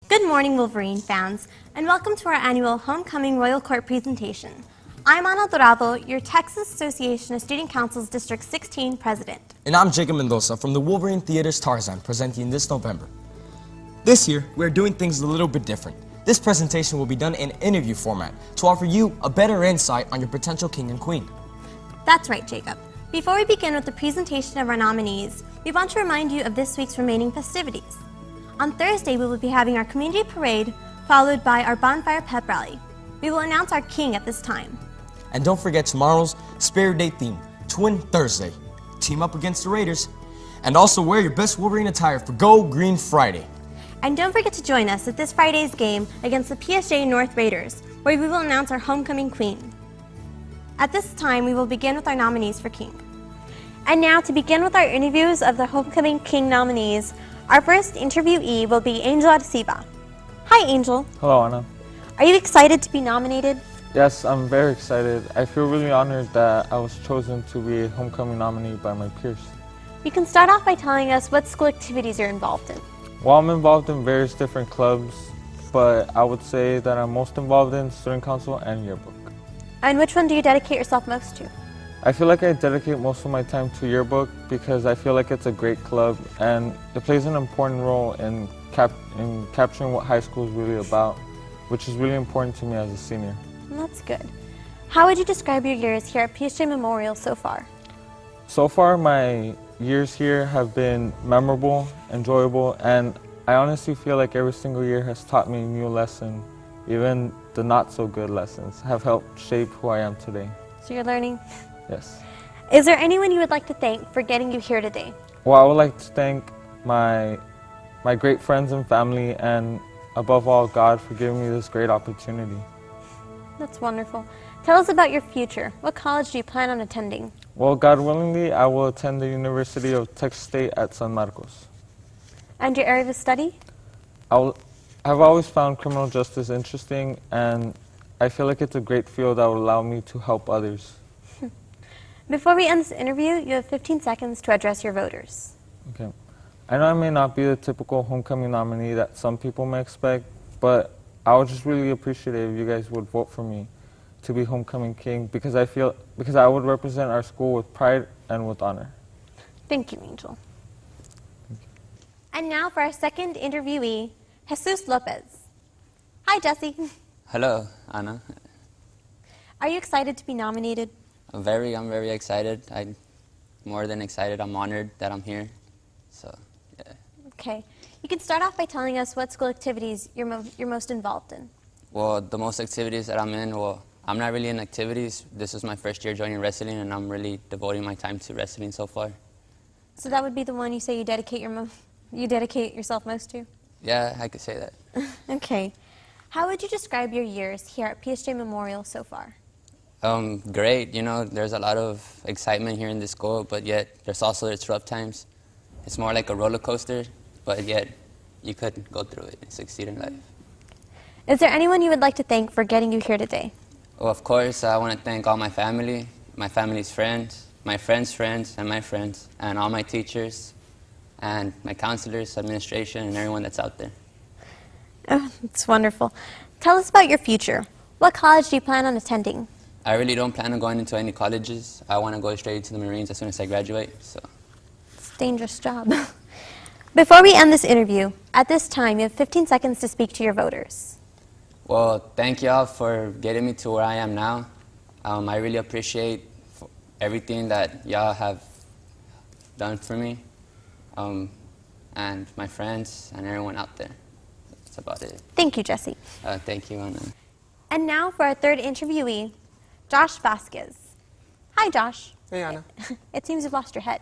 Good morning, Wolverine fans, and welcome to our annual Homecoming Royal Court presentation. I'm Ana Dorado, your Texas Association of Student Council's District 16 president. And I'm Jacob Mendoza from the Wolverine Theater's Tarzan, presenting this November. This year, we're doing things a little bit different. This presentation will be done in interview format to offer you a better insight on your potential king and queen. That's right, Jacob. Before we begin with the presentation of our nominees, we want to remind you of this week's remaining festivities. On Thursday, we will be having our community parade, followed by our bonfire pep rally. We will announce our king at this time. And don't forget tomorrow's Spirit Day theme, Twin Thursday. Team up against the Raiders. And also wear your best Wolverine attire for Go Green Friday. And don't forget to join us at this Friday's game against the PSG North Raiders, where we will announce our homecoming queen. At this time, we will begin with our nominees for king. And now, to begin with our interviews of the homecoming king nominees, our first interviewee will be Angel Arciva. Hi, Angel. Hello, Anna. Are you excited to be nominated? Yes, I'm very excited. I feel really honored that I was chosen to be a homecoming nominee by my peers. You can start off by telling us what school activities you're involved in. Well, I'm involved in various different clubs, but I would say that I'm most involved in student council and yearbook. And which one do you dedicate yourself most to? I feel like I dedicate most of my time to yearbook because I feel like it's a great club and it plays an important role in capturing what high school is really about, which is really important to me as a senior. That's good. How would you describe your years here at PSG Memorial so far? So far, my years here have been memorable, enjoyable, and I honestly feel like every single year has taught me a new lesson. Even the not-so-good lessons have helped shape who I am today. So you're learning? Yes. Is there anyone you would like to thank for getting you here today? Well, I would like to thank my great friends and family, and above all, God for giving me this great opportunity. That's wonderful. Tell us about your future. What college do you plan on attending? Well, God willingly, I will attend the University of Texas State at San Marcos. And your area of study? I've always found criminal justice interesting, and I feel like it's a great field that will allow me to help others. Before we end this interview, you have 15 seconds to address your voters. Okay. I know I may not be the typical homecoming nominee that some people may expect, but I would just really appreciate it if you guys would vote for me to be homecoming king because I would represent our school with pride and with honor. Thank you, Angel. Thank you. And now for our second interviewee, Jesus Lopez. Hi, Jesse. Hello, Anna. Are you excited to be nominated? I'm very excited. I'm more than excited. I'm honored that I'm here. So, yeah. Okay. You can start off by telling us what school activities you're most involved in. Well, the most activities that I'm in, well, I'm not really in activities. This is my first year joining wrestling, and I'm really devoting my time to wrestling so far. So that would be the one you say you dedicate yourself most to? Yeah, I could say that. Okay. How would you describe your years here at PSG Memorial so far? Great. You know, there's a lot of excitement here in this school, but yet there's also its rough times. It's more like a roller coaster, but yet you could go through it and succeed in life. Is there anyone you would like to thank for getting you here today? Well, of course, I want to thank all my family, my family's friends, my friends' friends, and my friends, and all my teachers, and my counselors, administration, and everyone that's out there. Oh, that's wonderful. Tell us about your future. What college do you plan on attending? I really don't plan on going into any colleges. I want to go straight to the Marines as soon as I graduate. So. It's a dangerous job. Before we end this interview, at this time, you have 15 seconds to speak to your voters. Well, thank y'all for getting me to where I am now. I really appreciate everything that y'all have done for me, and my friends and everyone out there. That's about it. Thank you, Jesse. Thank you, Anna. And now for our third interviewee, Josh Vasquez. Hi, Josh. Hey, Anna. It seems you've lost your head.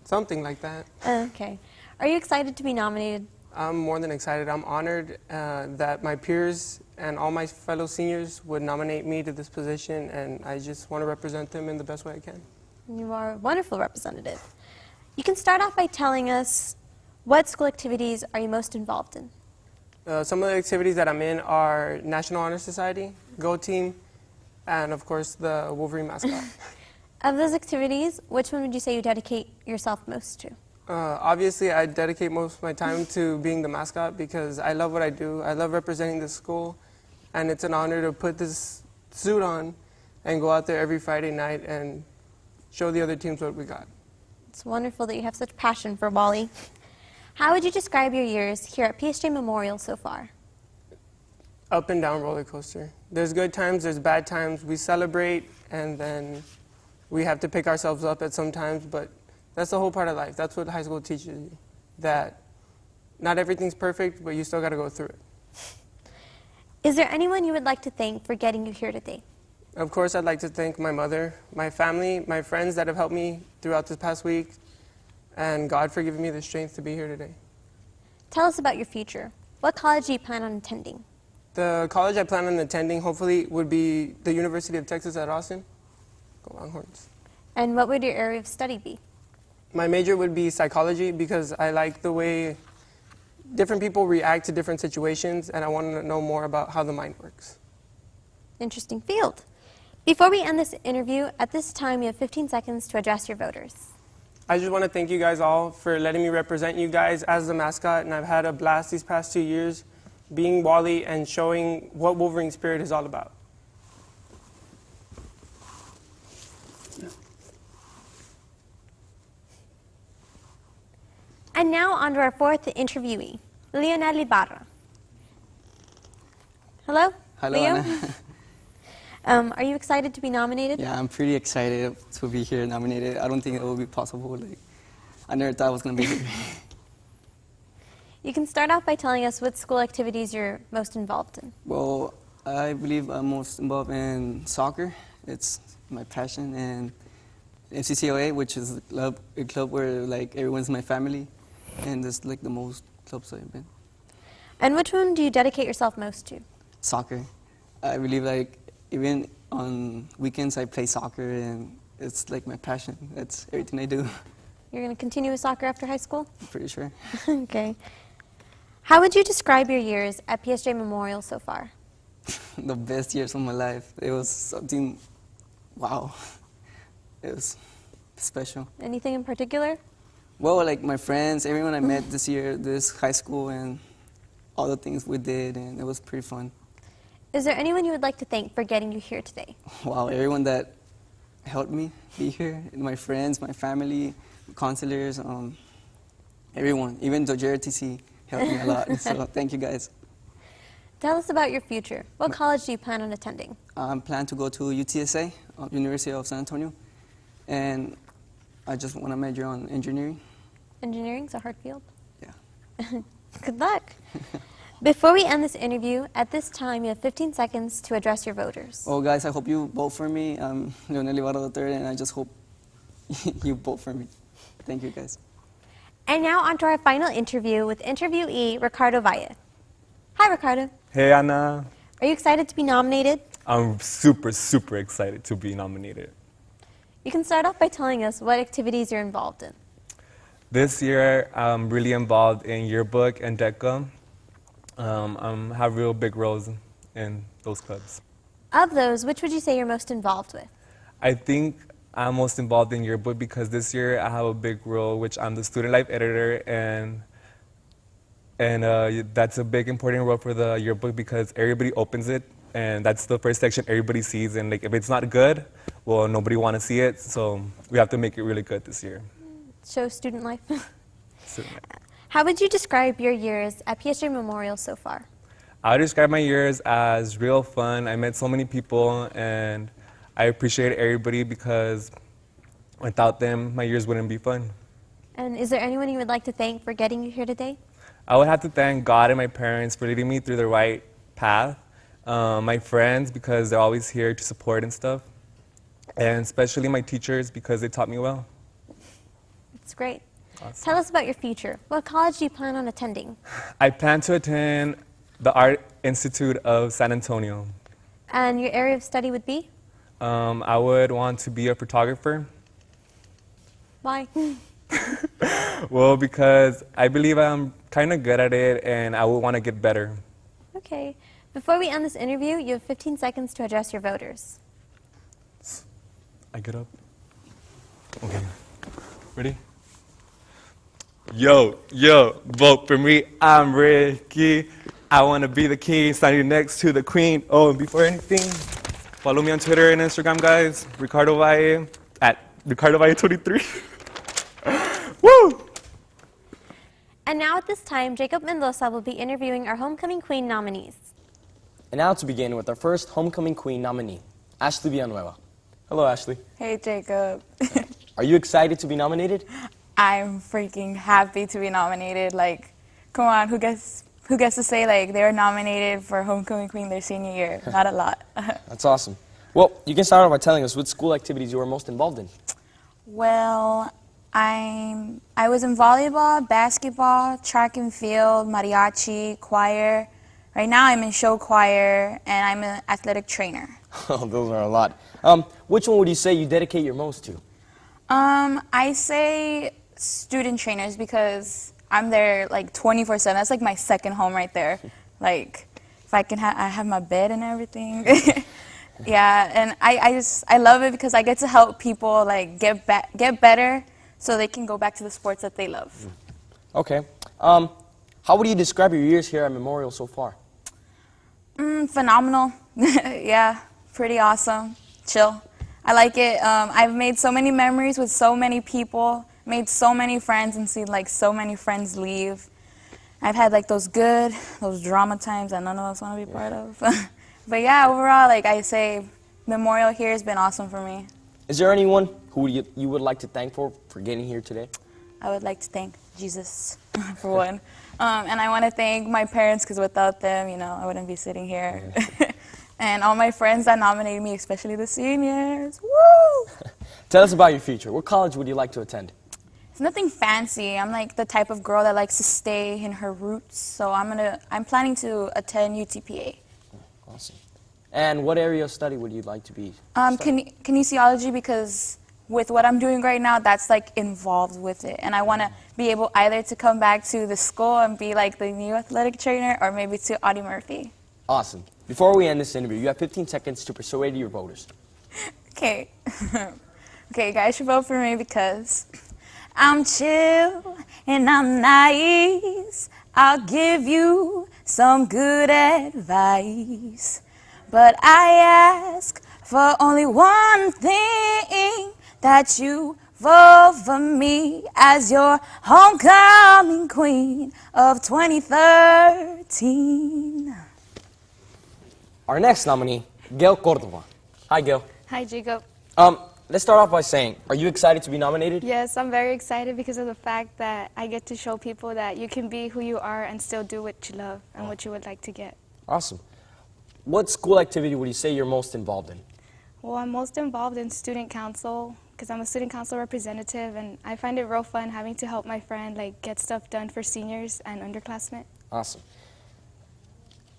Something like that. Okay. Are you excited to be nominated? I'm more than excited. I'm honored that my peers and all my fellow seniors would nominate me to this position, and I just want to represent them in the best way I can. You are a wonderful representative. You can start off by telling us what school activities are you most involved in? Some of the activities that I'm in are National Honor Society, Go Team, and of course the Wolverine mascot. Of those activities, which one would you say you dedicate yourself most to? Obviously, I dedicate most of my time to being the mascot because I love what I do. I love representing the school, and it's an honor to put this suit on and go out there every Friday night and show the other teams what we got. It's wonderful that you have such passion for Wally. How would you describe your years here at PSJ Memorial so far? Up and down roller coaster. There's good times, there's bad times. We celebrate, and then we have to pick ourselves up at some times, but that's the whole part of life. That's what high school teaches you, that not everything's perfect, but you still got to go through it. Is there anyone you would like to thank for getting you here today? Of course, I'd like to thank my mother, my family, my friends that have helped me throughout this past week, and God for giving me the strength to be here today. Tell us about your future. What college do you plan on attending? The college I plan on attending, hopefully, would be the University of Texas at Austin. Go Longhorns. And what would your area of study be? My major would be psychology because I like the way different people react to different situations, and I want to know more about how the mind works. Interesting field. Before we end this interview, at this time you have 15 seconds to address your voters. I just want to thank you guys all for letting me represent you guys as the mascot, and I've had a blast these past 2 years being Wally and showing what Wolverine Spirit is all about. And now on to our fourth interviewee, Leonel Ibarra. Hello? Hello, Leo? Anna. Are you excited to be nominated? Yeah, I'm pretty excited to be here nominated. I don't think it will be possible. I never thought I was going to be here. You can start off by telling us what school activities you're most involved in. Well, I believe I'm most involved in soccer. It's my passion, and FCCOA, which is a club where everyone's my family, and it's the most clubs I've been. And which one do you dedicate yourself most to? Soccer. I believe even on weekends I play soccer, and it's my passion. That's everything I do. You're going to continue with soccer after high school? I'm pretty sure. Okay. How would you describe your years at PSJ Memorial so far? The best years of my life. It was something, wow. It was special. Anything in particular? Well, my friends, everyone I met this year, this high school, and all the things we did, and it was pretty fun. Is there anyone you would like to thank for getting you here today? Wow, everyone that helped me be here, my friends, my family, counselors, everyone, even the JRTC helped me a lot, so thank you guys. Tell us about your future. What college do you plan on attending? I plan to go to UTSA, University of San Antonio, and I just want to major on engineering. Engineering's a hard field. Yeah. Good luck. Before we end this interview, at this time you have 15 seconds to address your voters. Well, guys, I hope you vote for me. I'm Leonel Ibarra III, and I just hope you vote for me. Thank you, guys. And now on to our final interview with interviewee Ricardo Valle. Hi, Ricardo. Hey, Anna. Are you excited to be nominated? I'm super, super excited to be nominated. You can start off by telling us what activities you're involved in. This year, I'm really involved in yearbook and DECA. I have real big roles in those clubs. Of those, which would you say you're most involved with? I think I'm most involved in yearbook because this year I have a big role, which I'm the student life editor, and that's a big important role for the yearbook because everybody opens it, and that's the first section everybody sees, and if it's not good, well, nobody want to see it, so we have to make it really good this year. Show student life. Student life. How would you describe your years at PSJ Memorial so far? I would describe my years as real fun. I met so many people, and I appreciate everybody because without them, my years wouldn't be fun. And is there anyone you would like to thank for getting you here today? I would have to thank God and my parents for leading me through the right path. My friends, because they're always here to support and stuff. And especially my teachers, because they taught me well. That's great. Awesome. Tell us about your future. What college do you plan on attending? I plan to attend the Art Institute of San Antonio. And your area of study would be? I would want to be a photographer. Why? Well, because I believe I'm kind of good at it, and I would want to get better. Okay. Before we end this interview, you have 15 seconds to address your voters. I get up. Okay. Ready? Yo, vote for me. I'm Ricky. I want to be the king, standing next to the queen. Oh, and before anything, follow me on Twitter and Instagram, guys. Ricardo Valle at Ricardo Valle 23. Woo! And now at this time, Jacob Mendoza will be interviewing our Homecoming Queen nominees. And now to begin with our first Homecoming Queen nominee, Ashley Villanueva. Hello, Ashley. Hey, Jacob. Are you excited to be nominated? I'm freaking happy to be nominated. Like, come on, who gets to say, like, they were nominated for Homecoming Queen their senior year? Not a lot. That's awesome. Well, you can start off by telling us what school activities you were most involved in. Well, I was in volleyball, basketball, track and field, mariachi, choir. Right now I'm in show choir, and I'm an athletic trainer. Oh, those are a lot. Which one would you say you dedicate your most to? I say student trainers because I'm there like 24/7. That's like my second home right there. Like, if I can I have my bed and everything. Yeah, and I love it because I get to help people like get better so they can go back to the sports that they love. Okay. How would you describe your years here at Memorial so far? Phenomenal. Yeah, pretty awesome. Chill. I like it. I've made so many memories with so many people, made so many friends, and seen like so many friends leave. I've had like those drama times that none of us want to be part of. But yeah, overall, like I say, Memorial here has been awesome for me. Is there anyone who you would like to thank for getting here today? I would like to thank Jesus, for one. And I want to thank my parents, because without them, you know, I wouldn't be sitting here. And all my friends that nominated me, especially the seniors. Woo! Tell us about your future. What college would you like to attend? It's nothing fancy. I'm like the type of girl that likes to stay in her roots. So I'm planning to attend UTPA. Awesome. And what area of study would you like to be? Kinesiology, because with what I'm doing right now, that's like involved with it. And I want to be able either to come back to the school and be like the new athletic trainer, or maybe to Audie Murphy. Awesome. Before we end this interview, you have 15 seconds to persuade your voters. Okay. Okay, you guys should vote for me because I'm chill and I'm nice. I'll give you some good advice. But I ask for only one thing, that you vote for me as your homecoming queen of 2013. Our next nominee, Gayle Cordova. Hi, Gayle. Hi, Jacob. Let's start off by saying, are you excited to be nominated? Yes, I'm very excited because of the fact that I get to show people that you can be who you are and still do what you love and what you would like to get. Awesome. What school activity would you say you're most involved in? Well, I'm most involved in student council because I'm a student council representative, and I find it real fun having to help my friend like get stuff done for seniors and underclassmen. Awesome.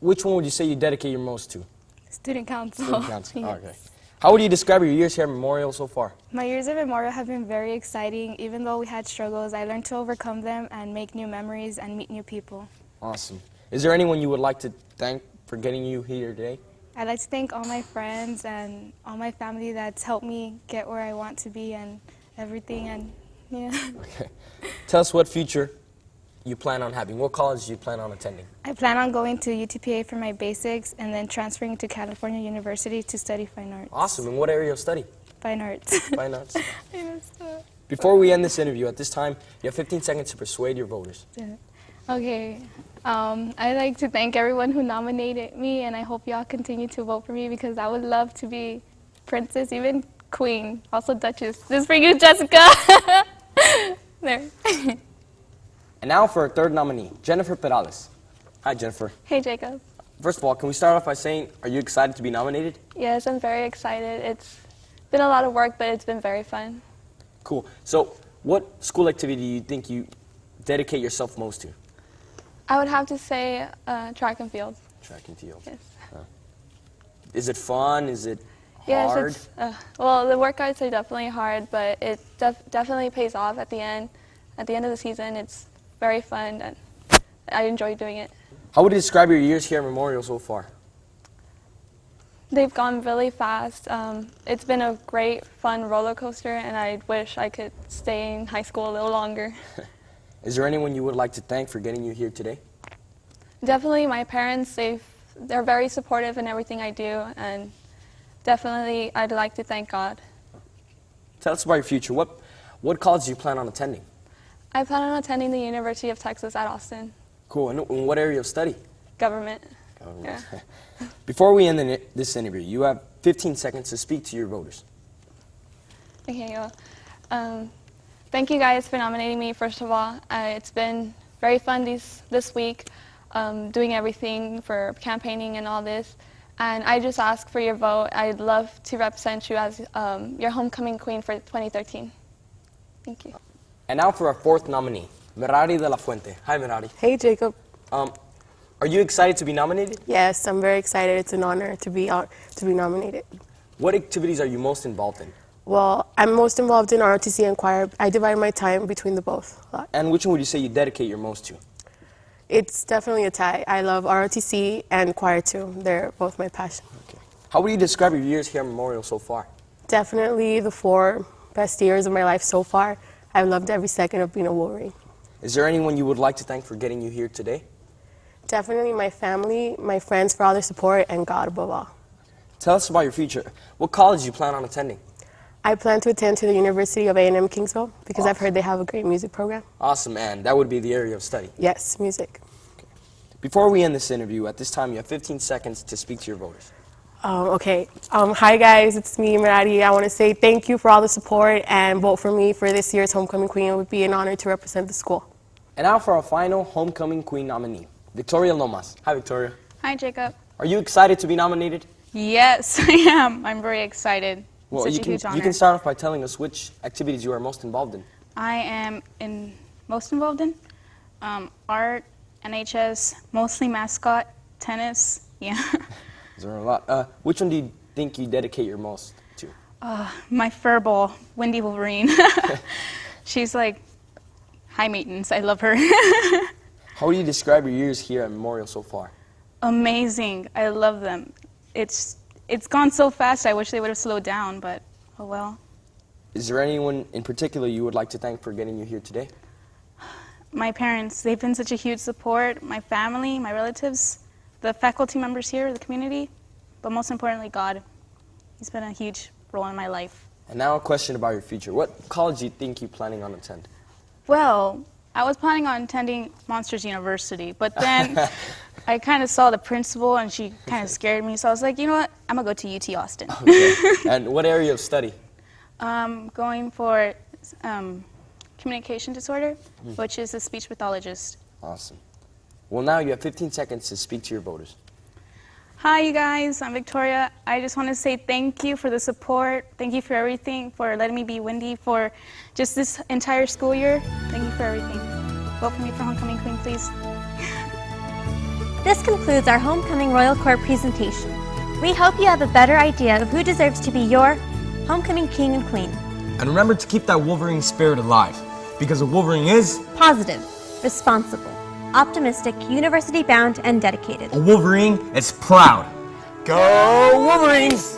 Which one would you say you dedicate your most to? Student council. Student council. Yes. Okay. How would you describe your years here at Memorial so far? My years at Memorial have been very exciting. Even though we had struggles, I learned to overcome them and make new memories and meet new people. Awesome. Is there anyone you would like to thank for getting you here today? I'd like to thank all my friends and all my family that's helped me get where I want to be and everything, and yeah. Okay. Tell us what future you plan on having. What college do you plan on attending? I plan on going to UTPA for my basics and then transferring to California University to study fine arts. Awesome. And what area of study? Fine arts. Fine arts. I messed up. Before we end this interview, at this time, you have 15 seconds to persuade your voters. Okay. I'd like to thank everyone who nominated me, and I hope y'all continue to vote for me because I would love to be princess, even queen, also duchess. This is for you, Jessica. There. And now for our third nominee, Jeniffer Perales. Hi, Jennifer. Hey, Jacob. First of all, can we start off by saying, are you excited to be nominated? Yes, I'm very excited. It's been a lot of work, but it's been very fun. Cool. So, what school activity do you think you dedicate yourself most to? I would have to say track and field. Track and field. Yes. Is it fun? Is it yes, hard? It's, well, the workouts are definitely hard, but it definitely pays off at the end. At the end of the season, it's very fun, and I enjoy doing it. How would you describe your years here at Memorial so far? They've gone really fast. It's been a great, fun roller coaster, and I wish I could stay in high school a little longer. Is there anyone you would like to thank for getting you here today? Definitely my parents. They're very supportive in everything I do, and definitely I'd like to thank God. Tell us about your future. What college do you plan on attending? I plan on attending the University of Texas at Austin. Cool. And in what area of study? Government. Government. Yeah. Before we end this interview, you have 15 seconds to speak to your voters. Okay, well, thank you guys for nominating me, first of all. It's been very fun this week, doing everything for campaigning and all this. And I just ask for your vote. I'd love to represent you as your homecoming queen for 2013. Thank you. And now for our fourth nominee, Merary De La Fuente. Hi, Merary. Hey, Jacob. Are you excited to be nominated? Yes, I'm very excited. It's an honor to be nominated. What activities are you most involved in? Well, I'm most involved in ROTC and choir. I divide my time between the both a lot. And which one would you say you dedicate your most to? It's definitely a tie. I love ROTC and choir too. They're both my passion. Okay. How would you describe your years here at Memorial so far? Definitely the 4 best years of my life so far. I've loved every second of being a Wolverine. Is there anyone you would like to thank for getting you here today? Definitely my family, my friends for all their support, and God above all. Tell us about your future. What college do you plan on attending? I plan to attend to the University of A&M Kingsville because Awesome. I've heard they have a great music program. Awesome, and that would be the area of study. Yes, music. Okay. Before we end this interview, at this time you have 15 seconds to speak to your voters. Okay. Hi guys, it's me, Merary. I want to say thank you for all the support and vote for me for this year's Homecoming Queen. It would be an honor to represent the school. And now for our final Homecoming Queen nominee, Victoria Lomas. Hi, Victoria. Hi, Jacob. Are you excited to be nominated? Yes, I am. I'm very excited. Well, Such you a can, huge honor. you can start off by telling us which activities you are most involved in. I am most involved in art, NHS, mostly mascot, tennis. Yeah. Is there a lot? Which one do you think you dedicate your most to? My furball, Wendy Wolverine. She's like high maintenance. I love her. How would you describe your years here at Memorial so far? Amazing. I love them. It's gone so fast, I wish they would have slowed down, but oh well. Is there anyone in particular you would like to thank for getting you here today? My parents, they've been such a huge support. My family, my relatives, the faculty members here, the community, but most importantly, God. He's been a huge role in my life. And now a question about your future. What college do you think you're planning on attending? Well, I was planning on attending Monsters University, but then I kind of saw the principal and she kind of scared me, so I was like, you know what, I'm going to go to UT Austin. Okay. And what area of study? Going for communication disorder, which is a speech pathologist. Awesome. Well, now you have 15 seconds to speak to your voters. Hi, you guys. I'm Victoria. I just want to say thank you for the support. Thank you for everything, for letting me be Wendy for just this entire school year. Thank you for everything. Vote for me for Homecoming Queen, please. This concludes our Homecoming Royal Court presentation. We hope you have a better idea of who deserves to be your Homecoming King and Queen. And remember to keep that Wolverine spirit alive, because a Wolverine is Positive, responsible, optimistic, university-bound, and dedicated. a Wolverine is proud. Go Wolverines!